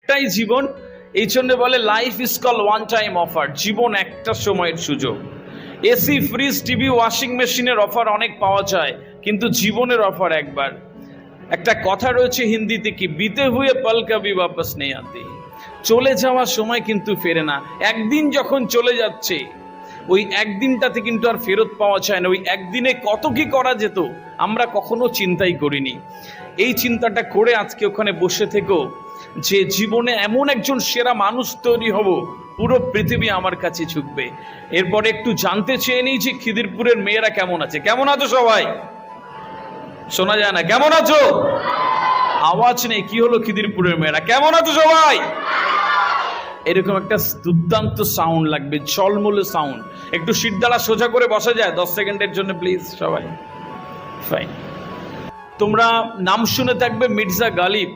একটাই জীবন, এই জন্য বলে life is call one time offer. জীবন একটা সময়ের সুযোগ। এসি, ফ্রিজ, টিভি, ওয়াশিং মেশিনের অফার অনেক পাওয়া যায়, কিন্তু জীবনের অফার একবার। একটা কথা রয়েছে হিন্দিতে, কি বিতে হুয়ে পল কবি বাপস নেই আতে। চলে যাওয়ার সময় কিন্তু ফেরে না। একদিন যখন চলে যাচ্ছে, ওই একদিনটাতে কিন্তু আর ফেরত পাওয়া যায় না। ওই একদিনে কত কি করা যেত আমরা কখনো চিন্তাই করিনি। এই চিন্তাটা করে আজকে ওখানে বসে থেকো যে জীবনে এমন একজন সেরা মানুষ তৈরি হব, পুরো পৃথিবী আমার কাছে ঝুঁকবে। এরপরে একটু জানতে চেয়ে নিই যে খিদিরপুরের মেয়েরা কেমন আছে। কেমন আছো সবাই? শোনা যায় না, কেমন আছো? আওয়াজ নেই। কি হলো খিদিরপুরের মেয়েরা? কেমন আছো সবাই? এরকম একটা দুর্দান্ত সাউন্ড লাগবে, ঝলমলে সাউন্ড। একটু সিট দ্বারা সোজা করে বসা যায় 10 সেকেন্ডের জন্য প্লিজ সবাই? ফাইন। তোমরা নাম শুনে থাকবে মির্জা গালিব।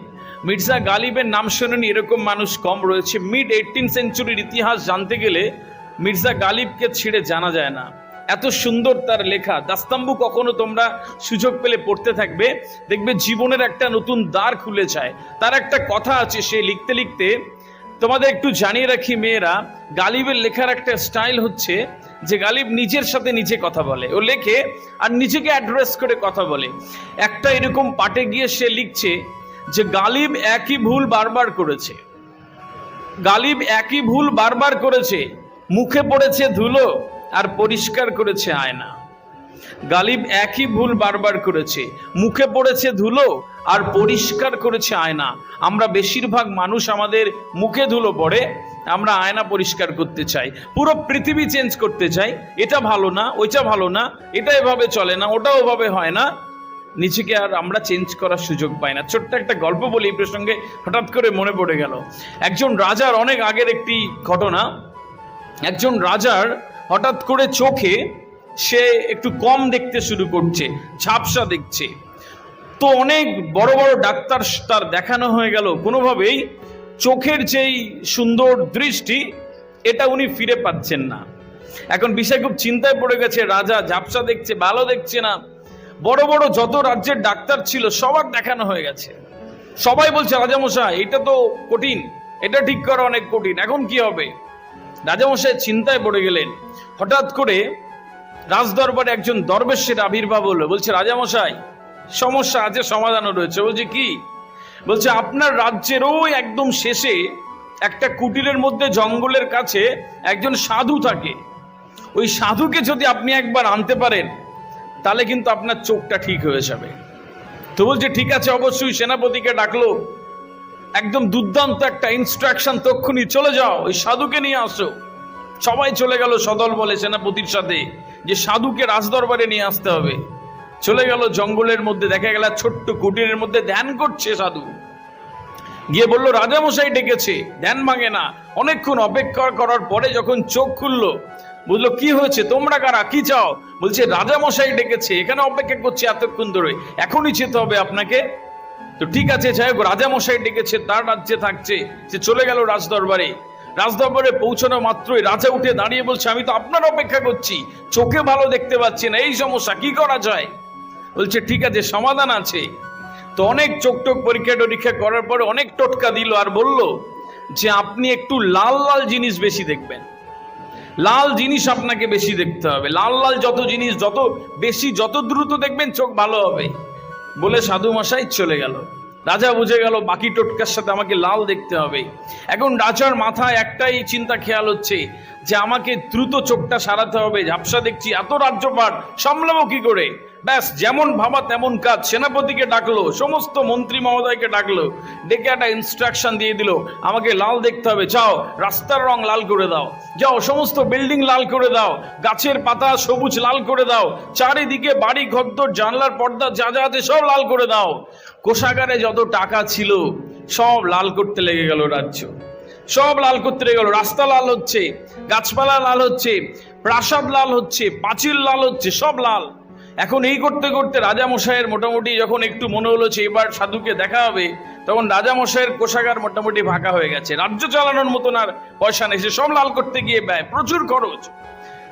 মির্জা গালিবের নাম শুনেনি এরকম মানুষ কম রয়েছে। মিড 18 সেঞ্চুরির ইতিহাস জানতে গেলে মির্জা গালিবকে ছেড়ে জানা যায় না। এত সুন্দর তার লেখা। দাস্তাম্বু কখনো তোমরা সুযোগ পেলে পড়তে থাকবে, দেখবে জীবনের একটা নতুন দ্বার খুলে যায়। তার একটা কথা আছে, সে লিখতে লিখতে, তোমাদের একটু জানিয়ে রাখি মেয়েরা, গালিবের লেখার একটা স্টাইল হচ্ছে যে গালিব নিজের সাথে নিজে কথা বলে। ও লেখে আর নিজেকে অ্যাড্রেস করে কথা বলে। একটা এরকম পাটে গিয়ে সে লিখছে যে গালিব একই ভুল বারবার করেছে, গালিব একই ভুল বারবার করেছে, মুখে পড়েছে ধুলো আর পরিষ্কার করেছে আয়না। গালিব একই ভুল বারবার করেছে, মুখে পড়েছে ধুলো আর পরিষ্কার করেছে আয়না। আমরা বেশিরভাগ মানুষ আমাদের মুখে ধুলো পড়ে, আমরা আয়না পরিষ্কার করতে চাই, পুরো পৃথিবী চেঞ্জ করতে চাই। এটা ভালো না, ওইটা ভালো না, এটা এভাবে চলে না, ওটা ওভাবে হয় না। নিজেকে আর আমরা চেঞ্জ করার সুযোগ পাই না। ছোট্ট একটা গল্প বলি এই প্রসঙ্গে, হঠাৎ করে মনে পড়ে গেল। একজন রাজার, অনেক আগের একটি ঘটনা। একজন রাজার হঠাৎ করে চোখে সে একটু কম দেখতে শুরু করছে, ঝাপসা দেখছে। তো অনেক বড় বড় ডাক্তার তার দেখানো হয়ে গেল, কোনোভাবেই চোখের যেই সুন্দর দৃষ্টি এটা উনি ফিরে পাচ্ছেন না। এখন বিষয় খুব চিন্তায় পড়ে গেছে। রাজা ঝাপসা দেখছে, ভালো দেখছে না। বড় বড় যত রাজ্যের ডাক্তার ছিল সবার দেখানো হয়ে গেছে। সবাই বলছে রাজামশাই এটা তো কঠিন, এটা ঠিক করা অনেক কঠিন, এখন কি হবে? রাজামশাই চিন্তায় পড়ে গেলেন। হঠাৎ করে রাজদরবারে একজন দরবেশের আবির্ভাব হলো। বলছে রাজামশাই সমস্যা আছে, সমাধানও রয়েছে। বলছে কি? বলছে আপনার রাজ্যের ওই একদম শেষে একটা কুটিরের মধ্যে জঙ্গলের কাছে একজন সাধু থাকে। ওই সাধুকে যদি আপনি একবার আনতে পারেন তাহলে কিন্তু আপনার চোখটা ঠিক হয়ে যাবে। তো বলছে ঠিক আছে, অবশ্যই। সেনাপতিকে ডাকলো, একদম দুর্দান্ত একটা ইনস্ট্রাকশন, তক্ষুনি চলে যাও, ওই সাধুকে নিয়ে আসো। সবাই চলে গেল সদল বলে সেনাপতির সাথে, যে সাধুকে রাজদরবারে নিয়ে আসতে হবে। চলে গেল জঙ্গলের মধ্যে, দেখা গেল ছোট্ট কুটিরের মধ্যে ধ্যান করছে সাধু। গিয়ে বললো রাজামশাই ডেকেছে, ধ্যান ভাঙে না। অনেকক্ষণ অপেক্ষা করার পরে যখন চোখ খুললো, বুঝলো কি হয়েছে, তোমরা কারা, কি চাও? বলছে রাজামশাই ডেকেছে, এখানে অপেক্ষা করছি এতক্ষণ ধরে, এখনই যেতে হবে আপনাকে। তো ঠিক আছে, যাই হোক, রাজামশাই ডেকেছে, তার রাজ্যে থাকছে। সে চলে গেল রাজদরবারে। রাজদরবারে পৌঁছানো মাত্রই রাজা উঠে দাঁড়িয়ে বলছে আমি তো আপনার অপেক্ষা করছি, চোখে ভালো দেখতে পাচ্ছি না, এই সমস্যা, কি করা যায়? বলছে ঠিক আছে, সমাধান আছে। তো অনেক চোখ টোক পরীক্ষা টরীক্ষা করার পরে অনেক টোটকা দিল, আর বলল যে আপনি একটু লাল লাল জিনিস বেশি দেখবেন, লাল জিনিস আপনাকে বেশি দেখতে হবে। লাল লাল যত জিনিস যত বেশি, যত দ্রুত দেখবেন চোখ ভালো হবে। বলে সাধু মশাই চলে গেল। রাজা বুঝে গেল বাকি টোটকার সাথে আমাকে লাল দেখতে হবে। এখন রাজার মাথায় একটাই চিন্তা খেয়াল হচ্ছে যে আমাকে দ্রুত চোখটা সারাতে হবে, ঝাপসা দেখছি, এত রাজ্যপাট সামলাবো কি করে? ব্যাস, যেমন ভাবা তেমন কাজ। সেনাপতিকে ডাকলো, সমস্ত মন্ত্রী মহোদয়কে ডাকলো, ডেকে একটা ইনস্ট্রাকশন দিয়ে দিল, আমাকে লাল দেখতে হবে। যাও রাস্তার রং লাল করে দাও, যাও সমস্ত বিল্ডিং লাল করে দাও, গাছের পাতা সবুজ লাল করে দাও, চারিদিকে বাড়ি ঘরদোর জানলার পর্দা যা যা আছে সব লাল করে দাও। কোষাগারে যত টাকা ছিল সব লাল করতে লেগে গেল রাজ্য, সব লাল করতে লেগে গেল। রাস্তা লাল হচ্ছে, গাছপালা লাল হচ্ছে, প্রাসাদ লাল হচ্ছে, পাঁচিল লাল হচ্ছে, সব লাল। এখন এই করতে করতে রাজামশাইয়ের মোটামুটি যখন একটু মনে হলো যে এবার সাধুকে দেখা হবে, তখন রাজামশাইয়ের কোষাগার মোটামুটি ফাঁকা হয়ে গেছে। রাজ্য চালানোর মতন আর পয়সা নেই, সে সব লাল করতে গিয়ে ব্যয়, প্রচুর খরচ।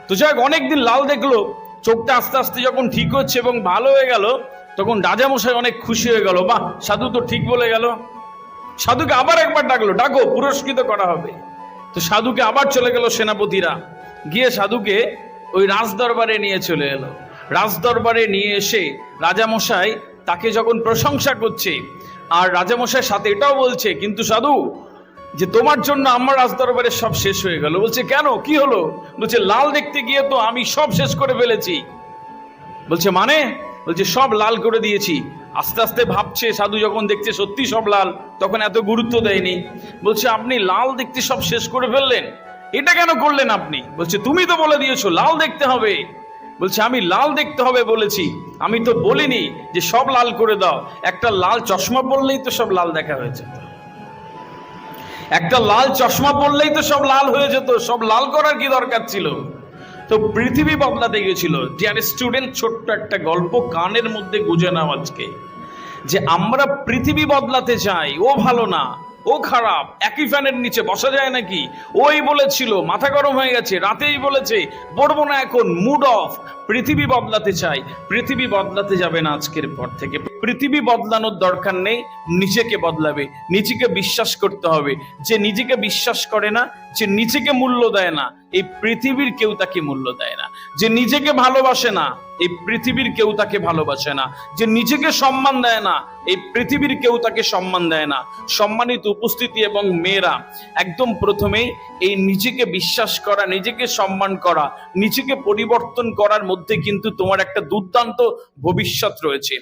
তো যাই হোক, অনেকদিন লাল দেখলো, চোখটা আস্তে আস্তে যখন ঠিক হচ্ছে এবং ভালো হয়ে গেল, তখন রাজামশাই অনেক খুশি হয়ে গেল, বাহ সাধু তো ঠিক বলে গেল। সাধুকে আবার একবার ডাকলো, ডাকো, পুরস্কৃত করা হবে। তো সাধুকে আবার চলে গেল সেনাপতিরা, গিয়ে সাধুকে ওই রাজদরবারে নিয়ে চলে এলো। রাজদরবারে নিয়ে এসে রাজামশাই তাকে যখন প্রশংসা করছে, আর রাজামশাই সাথে এটাও বলছে, কিন্তু সাধু, যে তোমার জন্য আমার রাজদরবারে সব শেষ হয়ে গেল। বলছে কেন, কি হলো? বলছে লাল দেখতে গিয়ে তো আমি সব শেষ করে ফেলেছি। বলছে মানে? বলছে সব লাল করে দিয়েছি। আস্তে আস্তে ভাবছে সাধু, যখন দেখছে সত্যি সব লাল, তখন এত গুরুত্ব দেয়নি। বলছে আপনি লাল দেখতে সব শেষ করে ফেললেন, এটা কেন করলেন আপনি? বলছে তুমি তো বলে দিয়েছো লাল দেখতে হবে। বলছে আমি লাল দেখতে হবে বলেছি, আমি তো বলিনি যে সব লাল করে দাও। একটা লাল চশমা পরলেই তো সব লাল দেখা হয়েছে, একটা লাল চশমা পরলেই তো সব লাল হয়ে যেত, সব লাল করার কি দরকার ছিল? তো পৃথিবী বদলাতে গেছিল। ডিয়ার স্টুডেন্ট, ছোট্ট একটা গল্প কানের মধ্যে গুঁজে নাও আজকে, যে আমরা পৃথিবী বদলাতে চাই। ও ভালো না, ও খারাপ, একই ফ্যানের নিচে বসা যায় নাকি? ওই বলেছিল, মাথা গরম হয়ে গেছে, রাতেই বলেছে, পড়বো না এখন, মুড অফ। পৃথিবী বদলাতে চাই, পৃথিবী বদলাতে যাবে না আজকের পর থেকে। পৃথিবী বদলানোর দরকার নেই, নিজেকে বদলাবে, নিজেকে বিশ্বাস করতে হবে। যে নিজেকে বিশ্বাস করে না, যে নিজেকে মূল্য দেয় না, এই পৃথিবীর কেউ তাকে মূল্য দেয় না। যে নিজেকে ভালোবাসে না, এই পৃথিবীর কেউ তাকে ভালোবাসে না। যে নিজেকে সম্মান দেয় না, এই পৃথিবীর কেউ তাকে সম্মান দেয় না। সম্মানিত উপস্থিতি এবং মেয়েরা, একদম প্রথমেই এই নিজেকে বিশ্বাস করা, নিজেকে সম্মান করা, নিজেকে পরিবর্তন করার মধ্যে কিন্তু তোমার একটা দুর্দান্ত ভবিষ্যৎ রয়েছে।